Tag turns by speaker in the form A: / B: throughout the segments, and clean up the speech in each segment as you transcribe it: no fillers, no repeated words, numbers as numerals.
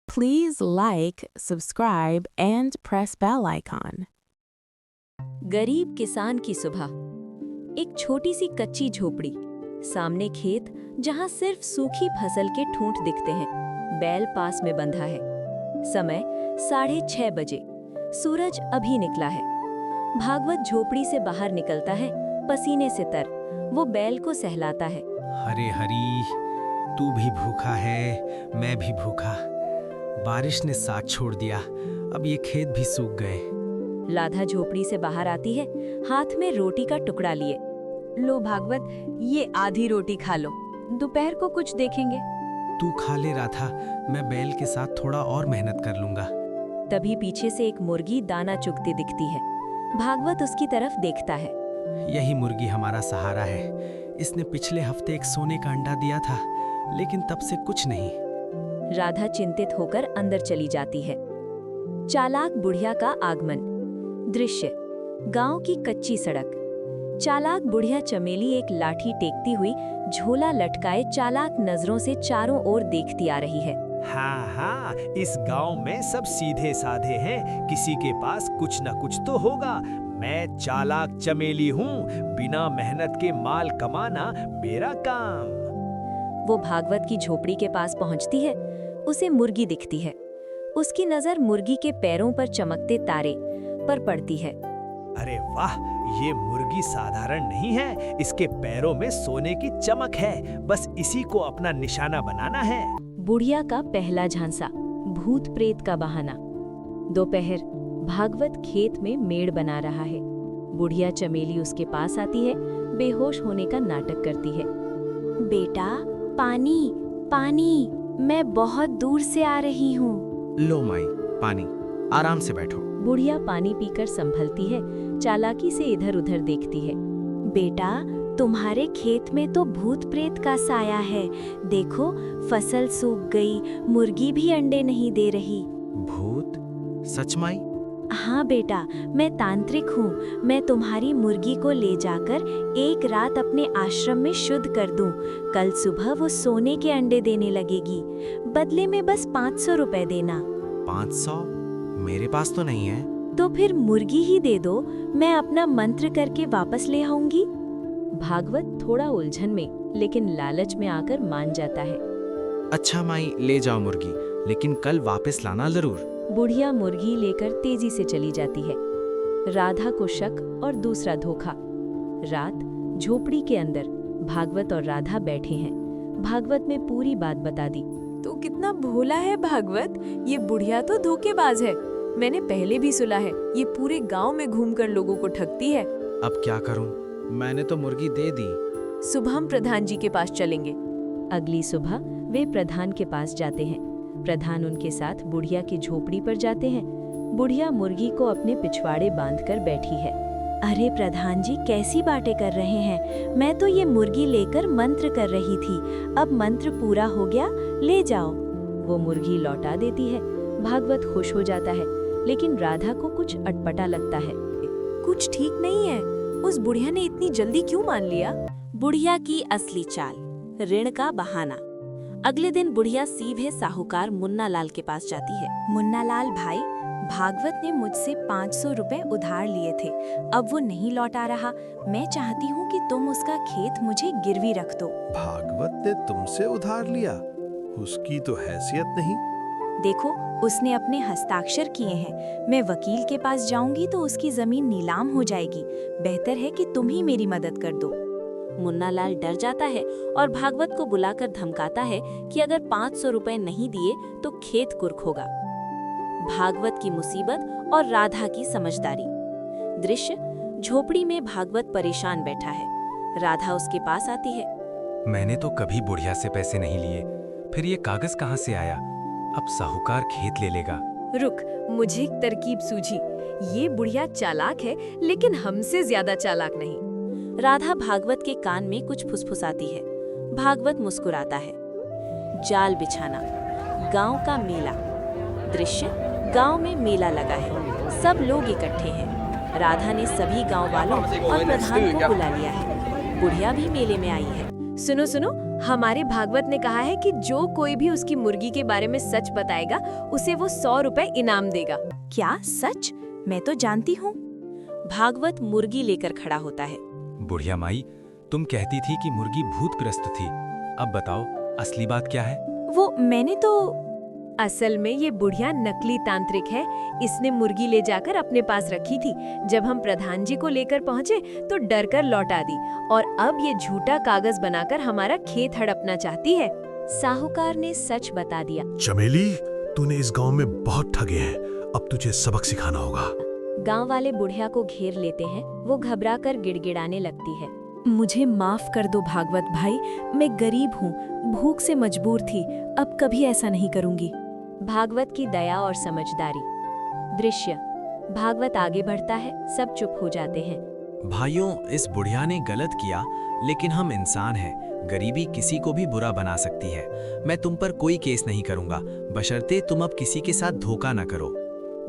A: Please like, subscribe, and press bell icon.
B: गरीब किसान की सुबह। एक छोटी सी कच्ची झोपड़ी, सामने खेत जहां सिर्फ सूखी फसल के ठूंठ दिखते हैं। बैल पास में बंधा है। समय 6:30 बजे। सूरज अभी निकला है। भागवत झोपड़ी से बाहर निकलता है, पसीने से तर। वो बैल को सहलाता है।
C: हरे हरी, तू भी भूखा है, मैं भी भूखा। बारिश ने साथ छोड़ दिया, अब ये खेत भी सूख गए।
B: राधा झोपड़ी से बाहर आती है, हाथ में रोटी का टुकड़ा लिए। लो भागवत, ये आधी रोटी खा लो, दोपहर को कुछ देखेंगे।
C: तू खा ले राधा, मैं बैल के साथ थोड़ा और मेहनत कर लूंगा।
B: तभी पीछे से एक मुर्गी दाना चुगती दिखती है। भागवत उसकी तरफ देखता है।
C: यही मुर्गी हमारा सहारा है। इसने पिछले हफ्ते एक सोने का अंडा दिया था, लेकिन तब से कुछ नहीं।
B: राधा चिंतित होकर अंदर चली जाती है। चालाक बुढ़िया का आगमन। दृश्य, गांव की कच्ची सड़क। चालाक बुढ़िया चमेली एक लाठी टेकती हुई, झोला लटकाए चालाक नजरों से चारों ओर देखती आ रही है।
D: हाँ, इस गांव में सब सीधे साधे हैं, किसी के पास कुछ न कुछ तो होगा। मैं चालाक चमेली हूँ, बिना मेहनत के माल कमाना मेरा काम।
B: वो भागवत की झोपड़ी के पास पहुंचती है। उसे मुर्गी दिखती है। उसकी नजर मुर्गी के पैरों पर चमकते तारे पर पड़ती है।
D: अरे वाह, ये मुर्गी साधारण नहीं है, इसके पैरों में सोने की चमक है। बस इसी को अपना निशाना बनाना है।
B: बुढ़िया का पहला झांसा, भूत प्रेत का बहाना। दोपहर, भागवत खेत में मेड़ बना रहा है। बुढ़िया चमेली उसके पास आती है, बेहोश होने का नाटक करती है। बेटा, पानी पानी, मैं बहुत दूर से आ रही हूँ।
C: लो माई, पानी। आराम से बैठो।
B: बुढ़िया पानी पीकर संभलती है, चालाकी से इधर उधर देखती है। बेटा, तुम्हारे खेत में तो भूत प्रेत का साया है। देखो, फसल सूख गई, मुर्गी भी अंडे नहीं दे रही।
C: भूत? सच माई?
B: हाँ बेटा, मैं तांत्रिक हूँ। मैं तुम्हारी मुर्गी को ले जाकर एक रात अपने आश्रम में शुद्ध कर दूँ। कल सुबह वो सोने के अंडे देने लगेगी। बदले में बस 500 रुपए देना।
C: 500? मेरे पास तो नहीं है।
B: तो फिर मुर्गी ही दे दो, मैं अपना मंत्र करके वापस ले आऊंगी। भागवत थोड़ा उलझन में, लेकिन लालच में आकर मान जाता है।
C: अच्छा माई, ले जाओ मुर्गी, लेकिन कल वापस लाना जरूर।
B: बुढ़िया मुर्गी लेकर तेजी से चली जाती है। राधा को शक और दूसरा धोखा। रात, झोपड़ी के अंदर भागवत और राधा बैठे हैं। भागवत में पूरी बात बता दी।
E: तू कितना भोला है भागवत, ये बुढ़िया तो धोखेबाज है। मैंने पहले भी सुना है, ये पूरे गांव में घूमकर लोगों को ठगती है।
C: अब क्या करूं? मैंने तो मुर्गी दे दी।
E: सुबह हम प्रधान जी के पास चलेंगे।
B: अगली सुबह वे प्रधान के पास जाते हैं। प्रधान उनके साथ बुढ़िया की झोपड़ी पर जाते हैं। बुढ़िया मुर्गी को अपने पिछवाड़े बांधकर बैठी है। अरे प्रधान जी, कैसी बातें कर रहे हैं? मैं तो ये मुर्गी लेकर मंत्र कर रही थी। अब मंत्र पूरा हो गया, ले जाओ। वो मुर्गी लौटा देती है। भागवत खुश हो जाता है, लेकिन राधा को कुछ अटपटा लगता है।
E: कुछ ठीक नहीं है। उस बुढ़िया ने इतनी जल्दी क्यों मान लिया?
F: बुढ़िया की असली चाल, ऋण का बहाना। अगले दिन बुढ़िया सीधे साहूकार मुन्ना लाल के पास जाती है।
G: मुन्ना लाल भाई, भागवत ने मुझसे 500 रुपए उधार लिए थे। अब वो नहीं लौटा रहा। मैं चाहती हूँ कि तुम उसका खेत मुझे गिरवी रख दो।
H: भागवत ने तुमसे उधार लिया? उसकी तो हैसियत नहीं।
G: देखो, उसने अपने हस्ताक्षर किए हैं। मैं वकील के पास जाऊंगी तो उसकी जमीन नीलाम हो जाएगी। बेहतर है कि तुम ही मेरी मदद कर दो।
F: मुन्ना लाल डर जाता है और भागवत को बुलाकर धमकाता है कि अगर 500 रुपए नहीं दिए तो खेत कुर्क होगा। भागवत की मुसीबत और राधा की समझदारी। दृश्य, झोपड़ी में भागवत परेशान बैठा है। राधा उसके पास आती है।
C: मैंने तो कभी बुढ़िया से पैसे नहीं लिए, फिर ये कागज कहाँ से आया? अब साहूकार खेत ले लेगा।
E: रुक, मुझे एक तरकीब सूझी। ये बुढ़िया चालाक है, लेकिन हमसे ज्यादा चालाक नहीं।
F: राधा भागवत के कान में कुछ फुसफुसाती है। भागवत मुस्कुराता है। जाल बिछाना। गांव का मेला। दृश्य, गांव में मेला लगा है। सब लोग इकट्ठे हैं। राधा ने सभी गांव वालों और प्रधान को बुला लिया है। बुढ़िया भी मेले में आई है।
E: सुनो सुनो, हमारे भागवत ने कहा है कि जो कोई भी उसकी मुर्गी के बारे में सच बताएगा उसे वो 100 रुपए इनाम देगा।
G: क्या सच? मैं तो जानती हूँ।
F: भागवत मुर्गी लेकर खड़ा होता है।
I: बुढ़िया माई, तुम कहती थी कि मुर्गी भूतग्रस्त थी। अब बताओ असली बात क्या है?
G: वो मैंने तो
E: असल में ये बुढ़िया नकली तांत्रिक है। इसने मुर्गी ले जाकर अपने पास रखी थी। जब हम प्रधान जी को लेकर पहुँचे तो डर कर लौटा दी और अब ये झूठा कागज बनाकर हमारा खेत हड़पना चाहती है।
B: साहूकार ने सच बता दिया।
H: चमेली, तूने इस गांव में बहुत ठगे हैं। अब तुझे सबक सिखाना होगा।
B: गांव वाले बुढ़िया को घेर लेते हैं। वो घबराकर गिड़गिड़ाने लगती है।
G: मुझे माफ कर दो भागवत भाई, मैं गरीब हूँ, भूख से मजबूर थी। अब कभी ऐसा नहीं करूँगी।
B: भागवत की दया और समझदारी। दृश्य, भागवत आगे बढ़ता है, सब चुप हो जाते हैं।
C: भाइयों, इस बुढ़िया ने गलत किया, लेकिन हम इंसान हैं। गरीबी किसी को भी बुरा बना सकती है। मैं तुम पर कोई केस नहीं करूंगा, बशर्ते तुम अब किसी के साथ धोखा न करो।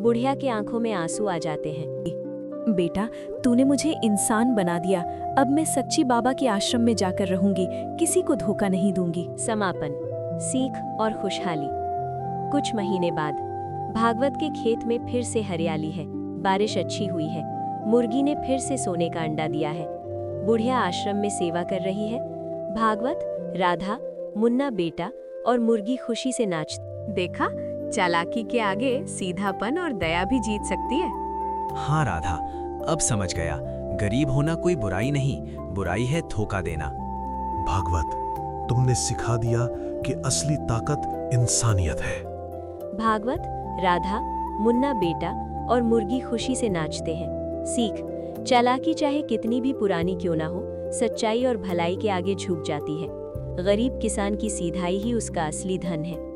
B: बुढ़िया की आंखों में आंसू आ जाते हैं।
G: बेटा, तूने मुझे इंसान बना दिया। अब मैं सच्ची बाबा के आश्रम में जाकर रहूंगी, किसी को धोखा नहीं दूंगी।
B: समापन, सीख और खुशहाली। कुछ महीने बाद भागवत के खेत में फिर से हरियाली है। बारिश अच्छी हुई है। मुर्गी ने फिर से सोने का अंडा दिया है। बुढ़िया आश्रम में सेवा कर रही है। भागवत, राधा, मुन्ना बेटा और मुर्गी खुशी से नाच।
E: देखा, चालाकी के आगे सीधापन और दया भी जीत सकती है।
C: हाँ राधा, अब समझ गया। गरीब होना कोई बुराई नहीं, बुराई है धोखा देना।
H: भागवत, तुमने सिखा दिया कि असली ताकत इंसानियत है।
B: भागवत, राधा, मुन्ना बेटा और मुर्गी खुशी से नाचते हैं। सीख, चालाकी चाहे कितनी भी पुरानी क्यों ना हो, सच्चाई और भलाई के आगे झुक जाती है। गरीब किसान की सीधाई ही उसका असली धन है।